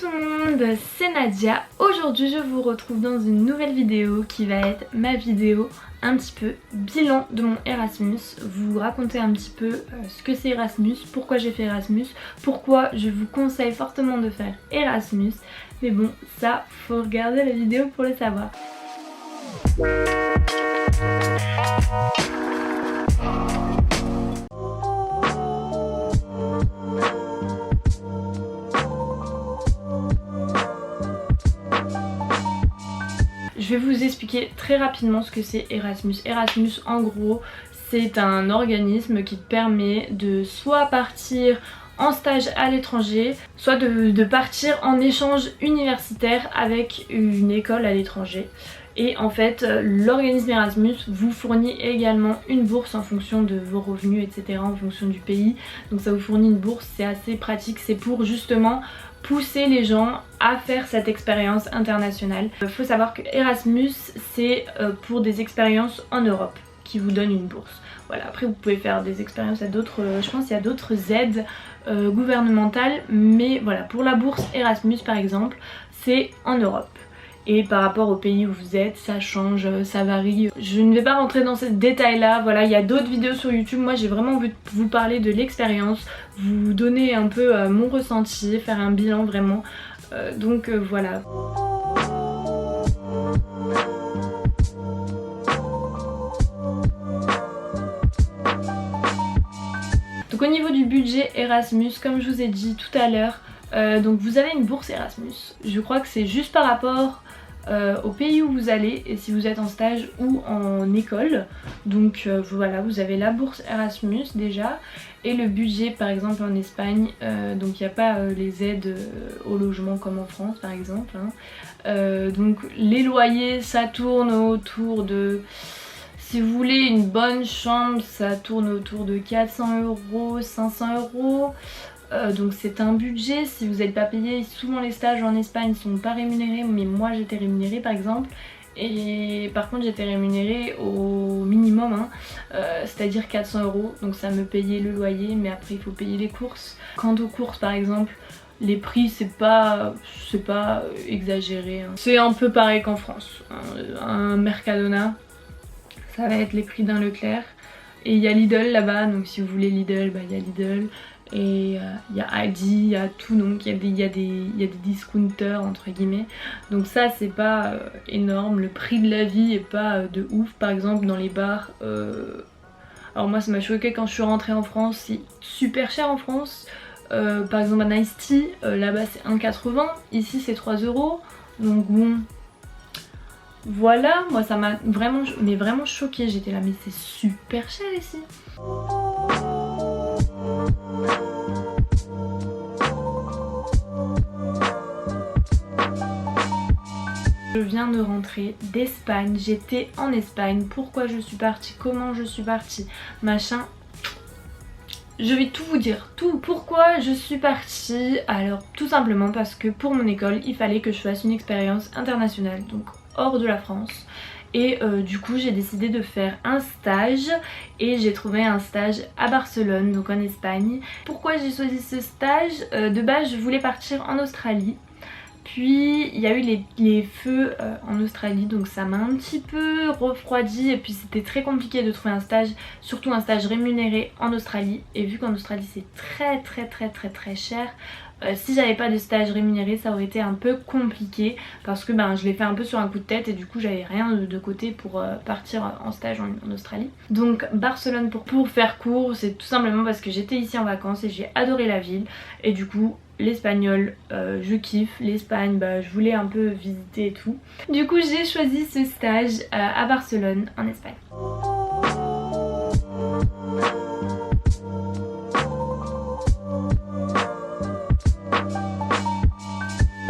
tout le monde, c'est Nadia. Aujourd'hui je vous retrouve dans une nouvelle vidéo qui va être ma vidéo un petit peu bilan de mon Erasmus. Vous raconter un petit peu ce que c'est Erasmus, pourquoi j'ai fait Erasmus, pourquoi je vous conseille fortement de faire Erasmus. Mais bon, ça faut regarder la vidéo pour le savoir. Je vais vous expliquer très rapidement ce que c'est Erasmus. Erasmus, en gros, c'est un organisme qui te permet de soit partir en stage à l'étranger, soit de partir en échange universitaire avec une école à l'étranger. Et en fait, l'organisme Erasmus vous fournit également une bourse en fonction de vos revenus, etc., en fonction du pays. Donc ça vous fournit une bourse, c'est assez pratique, c'est pour justement pousser les gens à faire cette expérience internationale. Il faut savoir que Erasmus, c'est pour des expériences en Europe qui vous donnent une bourse. Voilà, après vous pouvez faire des expériences à d'autres, je pense qu'il y a d'autres aides gouvernementales, mais voilà, pour la bourse Erasmus par exemple, c'est en Europe. Et par rapport au pays où vous êtes, ça change, ça varie. Je ne vais pas rentrer dans ces détails là, voilà, il y a d'autres vidéos sur YouTube. Moi j'ai vraiment envie de vous parler de l'expérience, vous donner un peu mon ressenti, faire un bilan vraiment. Donc voilà. Donc au niveau du budget Erasmus, comme je vous ai dit tout à l'heure, donc vous avez une bourse Erasmus. Je crois que c'est juste par rapport au pays où vous allez et si vous êtes en stage ou en école. Donc voilà, vous avez la bourse Erasmus déjà et le budget par exemple en Espagne, donc il n'y a pas les aides au logement comme en France par exemple, hein. Donc les loyers ça tourne autour de... Si vous voulez une bonne chambre, ça tourne autour de 400 €, 500 €. Donc c'est un budget, si vous n'êtes pas payé, souvent les stages en Espagne sont pas rémunérés, mais moi j'étais rémunérée par exemple. Et par contre j'étais rémunérée au minimum, hein, c'est-à-dire 400 €, donc ça me payait le loyer, mais après il faut payer les courses. Quant aux courses par exemple, les prix c'est pas exagéré, hein. C'est un peu pareil qu'en France, un Mercadona, ça va être les prix d'un Leclerc. Et il y a Lidl là-bas, donc si vous voulez Lidl, bah il y a Lidl. Et il y a Aldi, il y a tout, donc il y a des discounters entre guillemets. Donc ça c'est pas énorme, le prix de la vie est pas de ouf. Par exemple dans les bars, alors moi ça m'a choqué quand je suis rentrée en France, c'est super cher en France. Par exemple un Ice Tea, là-bas c'est 1,80, ici c'est 3 €. Donc bon... Voilà, moi ça m'a vraiment choquée, j'étais là mais c'est super cher ici. Je viens de rentrer d'Espagne, j'étais en Espagne, pourquoi je suis partie, comment je suis partie, machin. Je vais tout vous dire, tout. Pourquoi je suis partie? Alors tout simplement parce que pour mon école il fallait que je fasse une expérience internationale, donc hors de la France. Et du coup j'ai décidé de faire un stage et j'ai trouvé un stage à Barcelone, donc en Espagne. Pourquoi j'ai choisi ce stage? De base je voulais partir en Australie. Puis il y a eu les feux en Australie, donc ça m'a un petit peu refroidi et puis c'était très compliqué de trouver un stage, surtout un stage rémunéré en Australie. Et vu qu'en Australie c'est très cher, si j'avais pas de stage rémunéré ça aurait été un peu compliqué parce que je l'ai fait un peu sur un coup de tête et du coup j'avais rien de côté pour partir en stage en Australie. Donc Barcelone pour faire court, c'est tout simplement parce que j'étais ici en vacances et j'ai adoré la ville et du coup l'espagnol je kiffe, l'Espagne je voulais un peu visiter et tout. Du coup j'ai choisi ce stage à Barcelone en Espagne.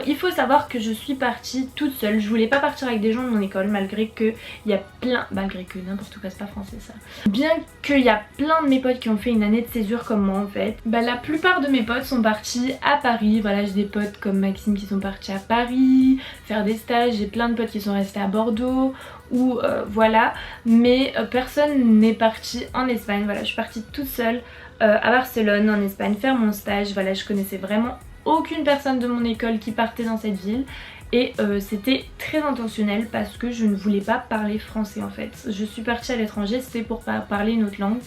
Il faut savoir que je suis partie toute seule, je voulais pas partir avec des gens de mon école malgré que il y a plein, n'importe quoi c'est pas français ça. Bien qu'il y a plein de mes potes qui ont fait une année de césure comme moi en fait, la plupart de mes potes sont partis à Paris. Voilà, j'ai des potes comme Maxime qui sont partis à Paris faire des stages, j'ai plein de potes qui sont restés à Bordeaux ou voilà, mais personne n'est parti en Espagne. Voilà, je suis partie toute seule à Barcelone en Espagne faire mon stage. Voilà, je connaissais vraiment aucune personne de mon école qui partait dans cette ville. Et c'était très intentionnel parce que je ne voulais pas parler français en fait. Je suis partie à l'étranger, c'était pour parler une autre langue.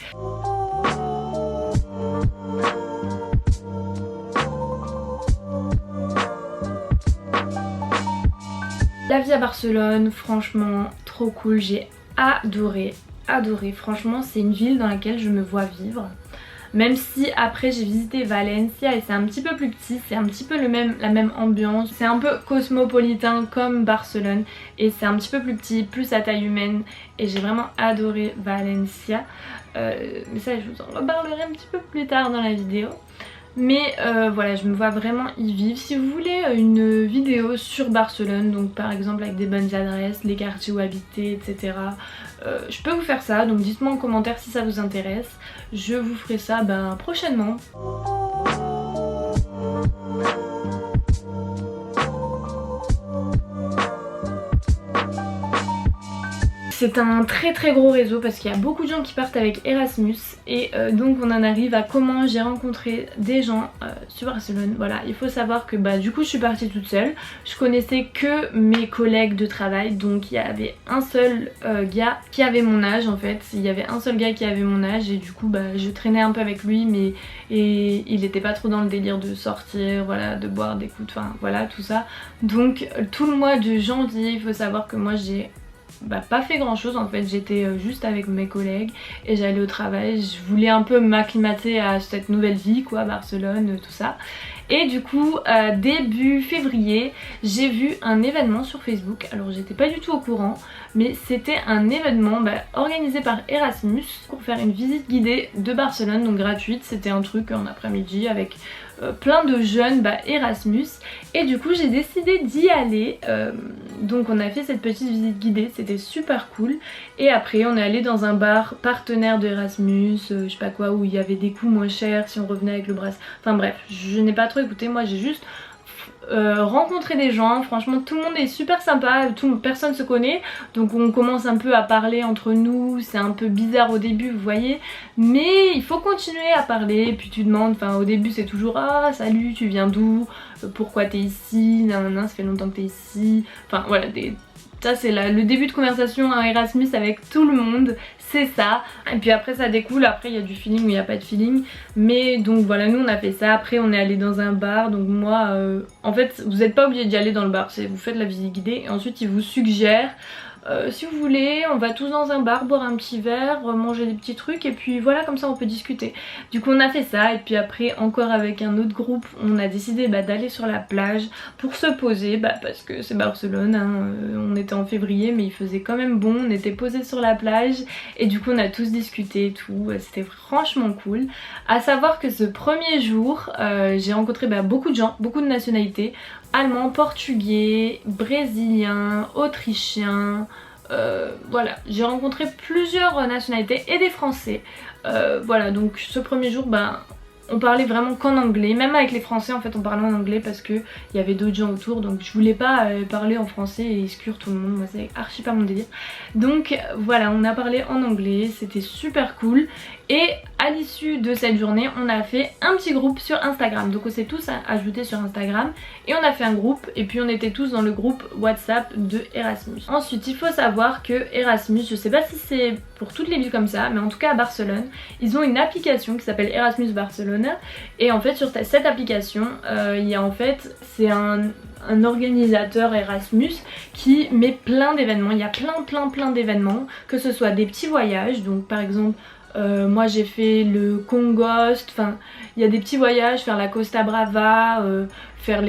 La vie à Barcelone, franchement, trop cool, j'ai adoré. Franchement, c'est une ville dans laquelle je me vois vivre. Même si après j'ai visité Valencia et c'est un petit peu plus petit, c'est un petit peu la même ambiance. C'est un peu cosmopolitain comme Barcelone et c'est un petit peu plus petit, plus à taille humaine. Et j'ai vraiment adoré Valencia. Mais ça je vous en reparlerai un petit peu plus tard dans la vidéo. Mais voilà, je me vois vraiment y vivre. Si vous voulez une vidéo sur Barcelone, donc par exemple avec des bonnes adresses, les quartiers où habiter, etc. Je peux vous faire ça, donc dites-moi en commentaire si ça vous intéresse. Je vous ferai ça prochainement. C'est un très gros réseau parce qu'il y a beaucoup de gens qui partent avec Erasmus et donc on en arrive à comment j'ai rencontré des gens sur Barcelone. Voilà, il faut savoir que du coup je suis partie toute seule, je connaissais que mes collègues de travail, donc il y avait un seul gars qui avait mon âge en fait, il y avait un seul gars qui avait mon âge et du coup je traînais un peu avec lui mais il était pas trop dans le délire de sortir, voilà, de boire des coups, enfin voilà tout ça. Donc tout le mois de janvier, il faut savoir que moi j'ai pas fait grand chose en fait, j'étais juste avec mes collègues et j'allais au travail, je voulais un peu m'acclimater à cette nouvelle vie quoi, Barcelone, tout ça. Et du coup début février j'ai vu un événement sur Facebook, alors j'étais pas du tout au courant mais c'était un événement organisé par Erasmus pour faire une visite guidée de Barcelone, donc gratuite, c'était un truc en après-midi avec plein de jeunes Erasmus et du coup j'ai décidé d'y aller, donc on a fait cette petite visite guidée, c'était super cool et après on est allé dans un bar partenaire de Erasmus, je sais pas quoi, où il y avait des coûts moins chers si on revenait avec le bracelet, enfin bref, je n'ai pas trop écouté, moi j'ai juste rencontrer des gens, franchement tout le monde est super sympa, personne se connaît donc on commence un peu à parler entre nous, c'est un peu bizarre au début vous voyez, mais il faut continuer à parler, puis tu demandes, enfin au début c'est toujours ah salut tu viens d'où, pourquoi t'es ici, nanana ça fait longtemps que t'es ici, enfin voilà ça c'est le début de conversation à Erasmus avec tout le monde, c'est ça. Et puis après ça découle, après il y a du feeling ou il n'y a pas de feeling. Mais donc voilà, nous on a fait ça, après on est allé dans un bar. Donc moi, en fait vous n'êtes pas obligé d'y aller dans le bar, vous faites la visite guidée et ensuite ils vous suggèrent si vous voulez, on va tous dans un bar boire un petit verre, manger des petits trucs et puis voilà, comme ça on peut discuter. Du coup on a fait ça et puis après encore avec un autre groupe on a décidé d'aller sur la plage pour se poser parce que c'est Barcelone, hein, on était en février mais il faisait quand même bon, on était posés sur la plage et du coup on a tous discuté et tout, c'était franchement cool. À savoir que ce premier jour j'ai rencontré beaucoup de gens, beaucoup de nationalités, allemands, portugais, brésiliens, autrichiens, voilà, j'ai rencontré plusieurs nationalités et des français. Voilà, donc ce premier jour on parlait vraiment qu'en anglais, même avec les français en fait on parlait en anglais parce que il y avait d'autres gens autour, donc je voulais pas parler en français et exclure tout le monde, moi c'est archi pas mon délire. Donc voilà, on a parlé en anglais, c'était super cool. Et à l'issue de cette journée on a fait un petit groupe sur Instagram, donc on s'est tous ajoutés sur Instagram et on a fait un groupe et puis on était tous dans le groupe WhatsApp de Erasmus. Ensuite il faut savoir que Erasmus, je sais pas si c'est pour toutes les villes comme ça, mais en tout cas à Barcelone ils ont une application qui s'appelle Erasmus Barcelone et en fait sur cette application il y a en fait, c'est un organisateur Erasmus qui met plein d'événements, il y a plein d'événements, que ce soit des petits voyages, donc par exemple moi j'ai fait le Congost, enfin il y a des petits voyages, faire la Costa Brava, faire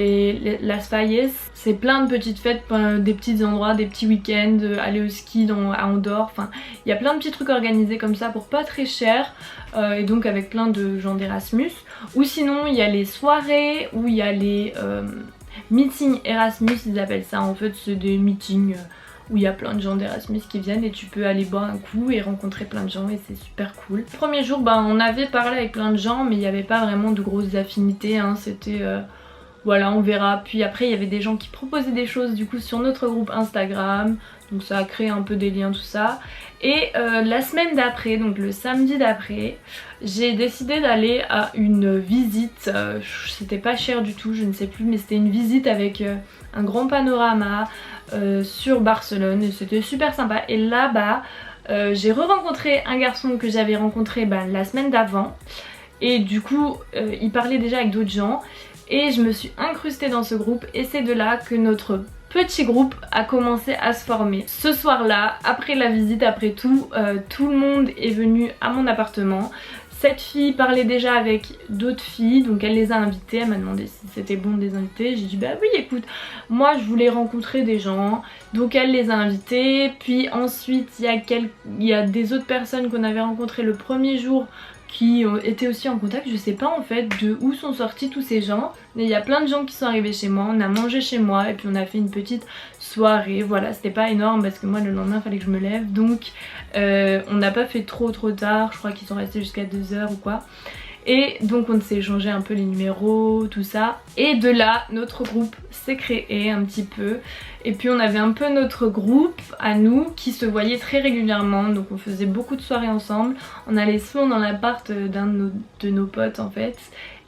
Las Falles, c'est plein de petites fêtes, des petits endroits, des petits week-ends, aller au ski à Andorre, enfin il y a plein de petits trucs organisés comme ça pour pas très cher et donc avec plein de gens d'Erasmus. Ou sinon il y a les soirées où il y a les meetings Erasmus, ils appellent ça en fait, c'est des meetings où il y a plein de gens d'Erasmus qui viennent et tu peux aller boire un coup et rencontrer plein de gens et c'est super cool. Le premier jour on avait parlé avec plein de gens mais il n'y avait pas vraiment de grosses affinités, hein. C'était voilà, on verra. Puis après il y avait des gens qui proposaient des choses du coup sur notre groupe Instagram, donc ça a créé un peu des liens, tout ça. Et la semaine d'après, donc le samedi d'après, j'ai décidé d'aller à une visite, c'était pas cher du tout, je ne sais plus, mais c'était une visite avec un grand panorama sur Barcelone et c'était super sympa. Et là-bas j'ai re-rencontré un garçon que j'avais rencontré la semaine d'avant et du coup il parlait déjà avec d'autres gens et je me suis incrustée dans ce groupe et c'est de là que notre petit groupe a commencé à se former. Ce soir-là, après la visite, après tout, tout le monde est venu à mon appartement. Cette fille parlait déjà avec d'autres filles, donc elle les a invitées, elle m'a demandé si c'était bon de les inviter. J'ai dit bah oui écoute, moi je voulais rencontrer des gens, donc elle les a invités. Puis ensuite il y a des autres personnes qu'on avait rencontrées le premier jour qui étaient aussi en contact. Je sais pas en fait de où sont sortis tous ces gens, mais il y a plein de gens qui sont arrivés chez moi, on a mangé chez moi et puis on a fait une petite soirée. Voilà, c'était pas énorme parce que moi le lendemain il fallait que je me lève, donc on n'a pas fait trop tard, je crois qu'ils sont restés jusqu'à 2h ou quoi. Et donc on s'est échangé un peu les numéros, tout ça. Et de là, notre groupe s'est créé un petit peu. Et puis on avait un peu notre groupe à nous qui se voyait très régulièrement. Donc on faisait beaucoup de soirées ensemble. On allait souvent dans l'appart d'un de nos potes en fait.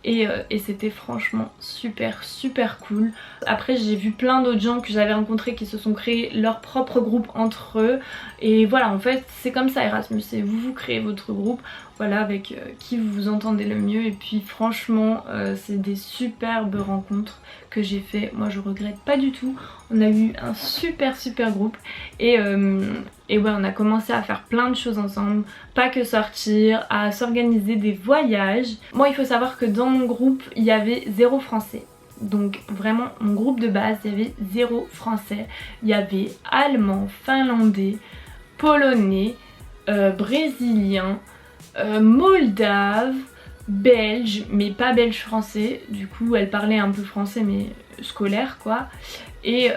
Et c'était franchement super cool. Après j'ai vu plein d'autres gens que j'avais rencontrés qui se sont créés leur propre groupe entre eux. Et voilà, en fait c'est comme ça Erasmus, c'est vous créez votre groupe, voilà, avec qui vous vous entendez le mieux. Et puis franchement c'est des superbes rencontres que j'ai fait, moi je regrette pas du tout. On a eu un super groupe et ouais, on a commencé à faire plein de choses ensemble, pas que sortir, à s'organiser des voyages. Moi il faut savoir que dans mon groupe il y avait 0 français. Donc vraiment mon groupe de base il y avait 0 français. Il y avait allemand, finlandais, polonais, brésilien, moldave, belge, mais pas belge français. Du coup elle parlait un peu français mais scolaire quoi. Et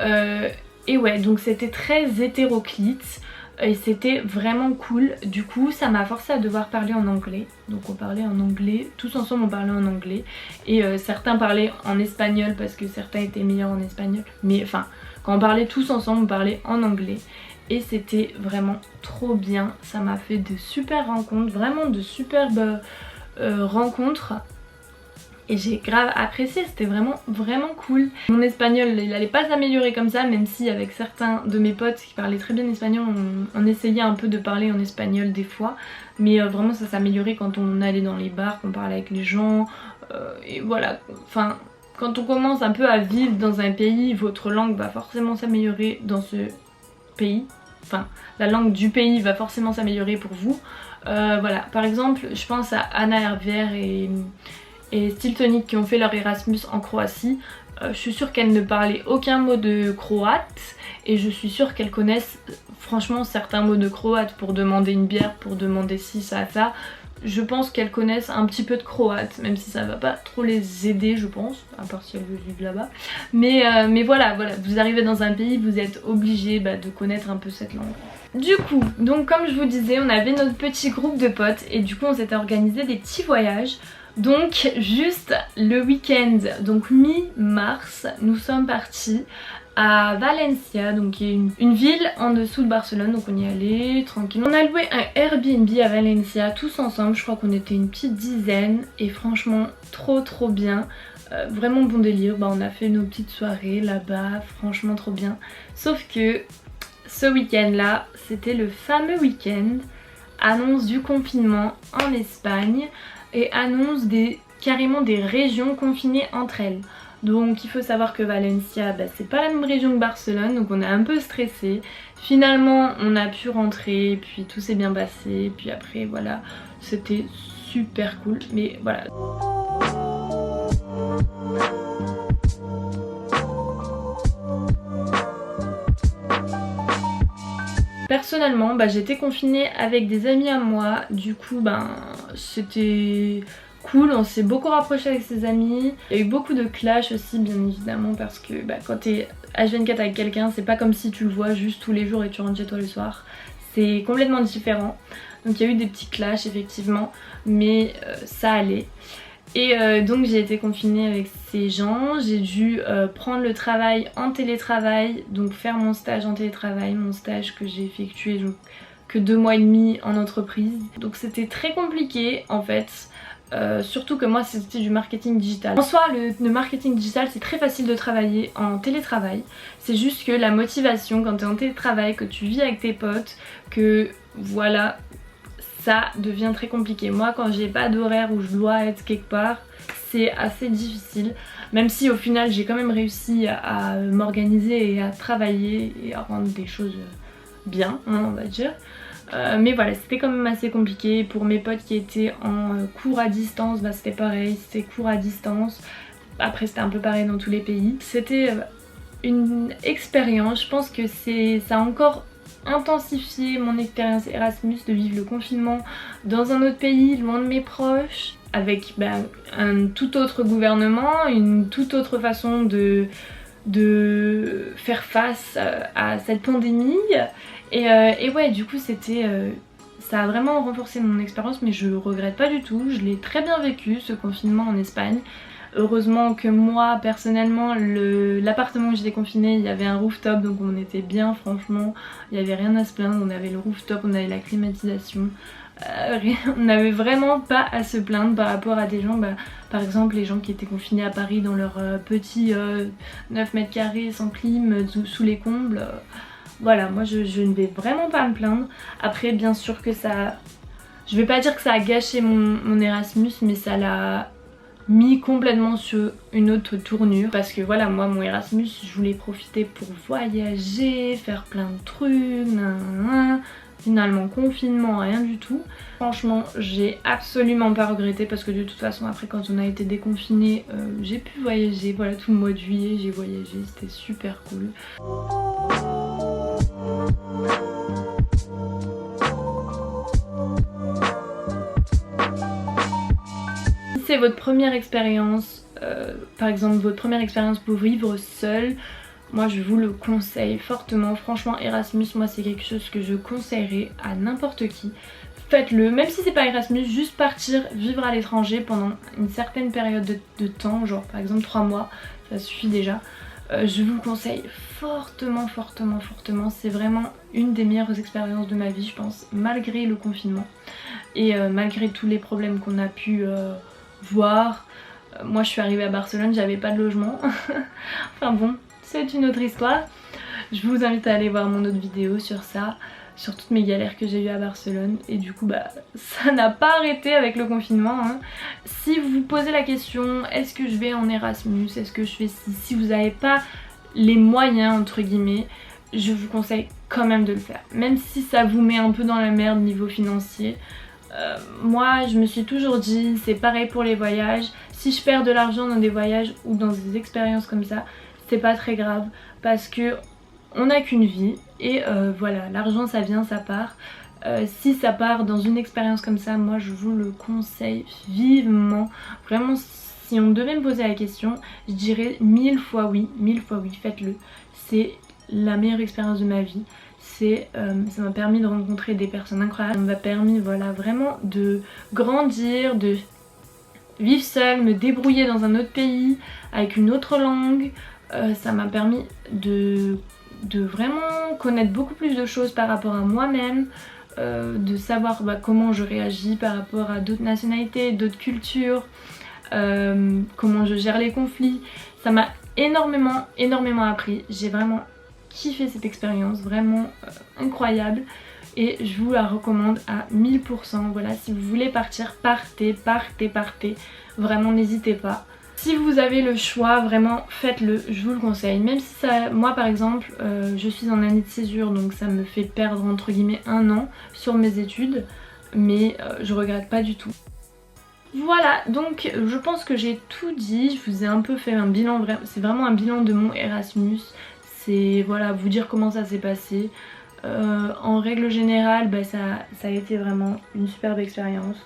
ouais, donc c'était très hétéroclite et c'était vraiment cool. Du coup ça m'a forcé à devoir parler en anglais. Donc on parlait en anglais, tous ensemble on parlait en anglais. Et certains parlaient en espagnol parce que certains étaient meilleurs en espagnol. Mais enfin, quand on parlait tous ensemble on parlait en anglais. Et c'était vraiment trop bien. Ça m'a fait de super rencontres, vraiment de superbes rencontres. Et j'ai grave apprécié, c'était vraiment cool. Mon espagnol il allait pas s'améliorer comme ça, même si avec certains de mes potes qui parlaient très bien espagnol, on essayait un peu de parler en espagnol des fois. Mais vraiment ça s'améliorait quand on allait dans les bars, qu'on parlait avec les gens. Et voilà, enfin quand on commence un peu à vivre dans un pays, votre langue va forcément s'améliorer dans ce pays. Enfin la langue du pays va forcément s'améliorer pour vous. Voilà, par exemple je pense à Anna Hervière et Stiltonic qui ont fait leur Erasmus en Croatie. Je suis sûre qu'elles ne parlaient aucun mot de croate et je suis sûre qu'elles connaissent franchement certains mots de croate pour demander une bière, pour demander ci, ça. Je pense qu'elles connaissent un petit peu de croate, même si ça va pas trop les aider je pense, à part si elles veulent vivre là-bas. Mais voilà, vous arrivez dans un pays, vous êtes obligé de connaître un peu cette langue. Du coup, donc comme je vous disais, on avait notre petit groupe de potes et du coup on s'était organisé des petits voyages. Donc juste le week-end, donc mi-mars, nous sommes partis à Valencia, donc qui est une ville en dessous de Barcelone, donc on y allait tranquille. On a loué un Airbnb à Valencia tous ensemble, je crois qu'on était une petite dizaine et franchement trop bien. Vraiment bon délire, on a fait nos petites soirées là-bas, franchement trop bien. Sauf que ce week-end là, c'était le fameux week-end, annonce du confinement en Espagne. Et annonce carrément des régions confinées entre elles. Donc il faut savoir que Valencia c'est pas la même région que Barcelone, donc on est un peu stressé. Finalement on a pu rentrer, puis tout s'est bien passé, puis après voilà, c'était super cool, mais voilà. Personnellement j'étais confinée avec des amis à moi, du coup c'était cool, on s'est beaucoup rapproché avec ses amis. Il y a eu beaucoup de clash aussi bien évidemment parce que quand t'es H24 avec quelqu'un c'est pas comme si tu le vois juste tous les jours et tu rentres chez toi le soir. C'est complètement différent. Donc il y a eu des petits clashs effectivement, mais ça allait. Et donc j'ai été confinée avec ces gens, j'ai dû prendre le travail en télétravail, donc faire mon stage en télétravail, mon stage que j'ai effectué donc, que 2 mois et demi en entreprise. Donc c'était très compliqué en fait. Surtout que moi c'était du marketing digital. En soi le marketing digital c'est très facile de travailler en télétravail. C'est juste que la motivation quand tu es en télétravail, que tu vis avec tes potes, que voilà, ça devient très compliqué. Moi quand j'ai pas d'horaire où je dois être quelque part, c'est assez difficile. Même si au final j'ai quand même réussi à m'organiser et à travailler et à rendre des choses bien, hein, on va dire. Mais voilà, c'était quand même assez compliqué. Pour mes potes qui étaient en cours à distance, bah c'était pareil, c'était cours à distance. Après c'était un peu pareil dans tous les pays. C'était une expérience, je pense que ça a encore intensifié mon expérience Erasmus de vivre le confinement dans un autre pays, loin de mes proches, avec un tout autre gouvernement, une toute autre façon de faire face à cette pandémie. Et ouais, du coup ça a vraiment renforcé mon expérience, mais je regrette pas du tout. Je l'ai très bien vécu ce confinement en Espagne. Heureusement que moi personnellement l'appartement où j'étais confinée, il y avait un rooftop, donc on était bien, franchement il n'y avait rien à se plaindre. On avait le rooftop, on avait la climatisation, on n'avait vraiment pas à se plaindre par rapport à des gens, par exemple les gens qui étaient confinés à Paris dans leur petit 9 mètres carrés sans clim sous les combles. Voilà, moi je ne vais vraiment pas me plaindre. Après bien sûr que ça, je vais pas dire que ça a gâché mon Erasmus, mais ça l'a mis complètement sur une autre tournure. Parce que voilà, moi mon Erasmus, je voulais profiter pour voyager, faire plein de trucs, finalement confinement, rien du tout. Franchement j'ai absolument pas regretté, parce que de toute façon après quand on a été déconfiné, j'ai pu voyager. Voilà, tout le mois de juillet j'ai voyagé, c'était super cool. Si c'est votre première expérience, par exemple votre première expérience pour vivre seul, moi je vous le conseille fortement. Franchement Erasmus, moi c'est quelque chose que je conseillerais à n'importe qui. Faites-le, même si c'est pas Erasmus, juste partir vivre à l'étranger pendant une certaine période de temps, genre par exemple 3 mois, ça suffit déjà. Je vous le conseille fortement, fortement, fortement. C'est vraiment une des meilleures expériences de ma vie je pense, malgré le confinement et malgré tous les problèmes qu'on a pu voir. Moi je suis arrivée à Barcelone, j'avais pas de logement. Enfin bon, c'est une autre histoire. Je vous invite à aller voir mon autre vidéo sur ça, sur toutes mes galères que j'ai eues à Barcelone. Et du coup ça n'a pas arrêté avec le confinement, hein. Si vous vous posez la question, est-ce que je vais en Erasmus, est-ce que je fais si vous n'avez pas les moyens entre guillemets, je vous conseille quand même de le faire. Même si ça vous met un peu dans la merde niveau financier. Moi je me suis toujours dit, c'est pareil pour les voyages, si je perds de l'argent dans des voyages ou dans des expériences comme ça, c'est pas très grave, parce que on n'a qu'une vie et voilà, l'argent ça vient, ça part. Si ça part dans une expérience comme ça, moi je vous le conseille vivement. Vraiment, si on devait me poser la question, je dirais 1000 fois oui, faites-le. C'est la meilleure expérience de ma vie. Ça m'a permis de rencontrer des personnes incroyables, ça m'a permis voilà, vraiment de grandir, de vivre seule, me débrouiller dans un autre pays avec une autre langue. Ça m'a permis de vraiment connaître beaucoup plus de choses par rapport à moi-même, de savoir comment je réagis par rapport à d'autres nationalités, d'autres cultures, comment je gère les conflits. Ça m'a énormément appris. J'ai vraiment kiffé cette expérience, vraiment incroyable, et je vous la recommande à 1000%. Voilà, si vous voulez partir, partez, vraiment n'hésitez pas. Si vous avez le choix, vraiment faites-le, je vous le conseille. Même si ça, moi par exemple, je suis en année de césure, donc ça me fait perdre entre guillemets 1 an sur mes études, mais je regrette pas du tout. Voilà, donc je pense que j'ai tout dit, je vous ai un peu fait un bilan, c'est vraiment un bilan de mon Erasmus. C'est voilà, vous dire comment ça s'est passé. En règle générale, ça a été vraiment une superbe expérience.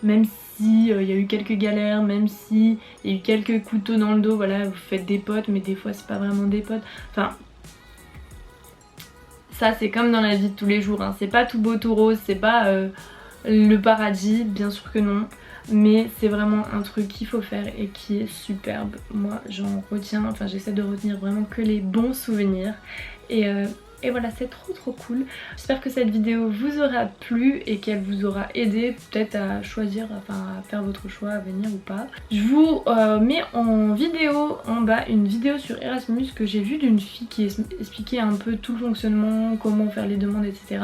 Même si il y a eu quelques galères, même si il y a eu quelques couteaux dans le dos, voilà, vous faites des potes, mais des fois c'est pas vraiment des potes. Enfin, ça c'est comme dans la vie de tous les jours, hein. C'est pas tout beau tout rose, c'est pas le paradis, bien sûr que non. mais c'est vraiment un truc qu'il faut faire et qui est superbe. Moi j'en retiens, enfin j'essaie de retenir vraiment que les bons souvenirs et voilà, c'est trop cool. J'espère que cette vidéo vous aura plu et qu'elle vous aura aidé peut-être à choisir, enfin à faire votre choix à venir ou pas. Je vous mets en vidéo en bas une vidéo sur Erasmus que j'ai vue d'une fille qui expliquait un peu tout le fonctionnement, comment faire les demandes, etc.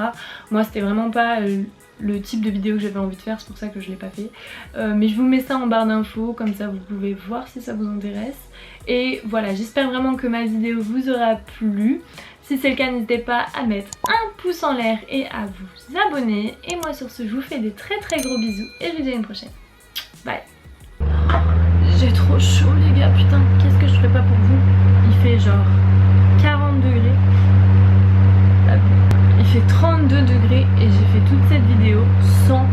Moi c'était vraiment pas le type de vidéo que j'avais envie de faire, c'est pour ça que je l'ai pas fait. Mais je vous mets ça en barre d'infos, comme ça vous pouvez voir si ça vous intéresse. Et voilà, j'espère vraiment que ma vidéo vous aura plu. Si c'est le cas, n'hésitez pas à mettre un pouce en l'air et à vous abonner. Et moi sur ce, je vous fais des très gros bisous et je vous dis à une prochaine. Bye. J'ai trop chaud les gars, putain, qu'est-ce que je ferais pas pour vous? Il fait genre 40 degrés. Il fait 32 degrés et j'ai fait toute cette vidéo sans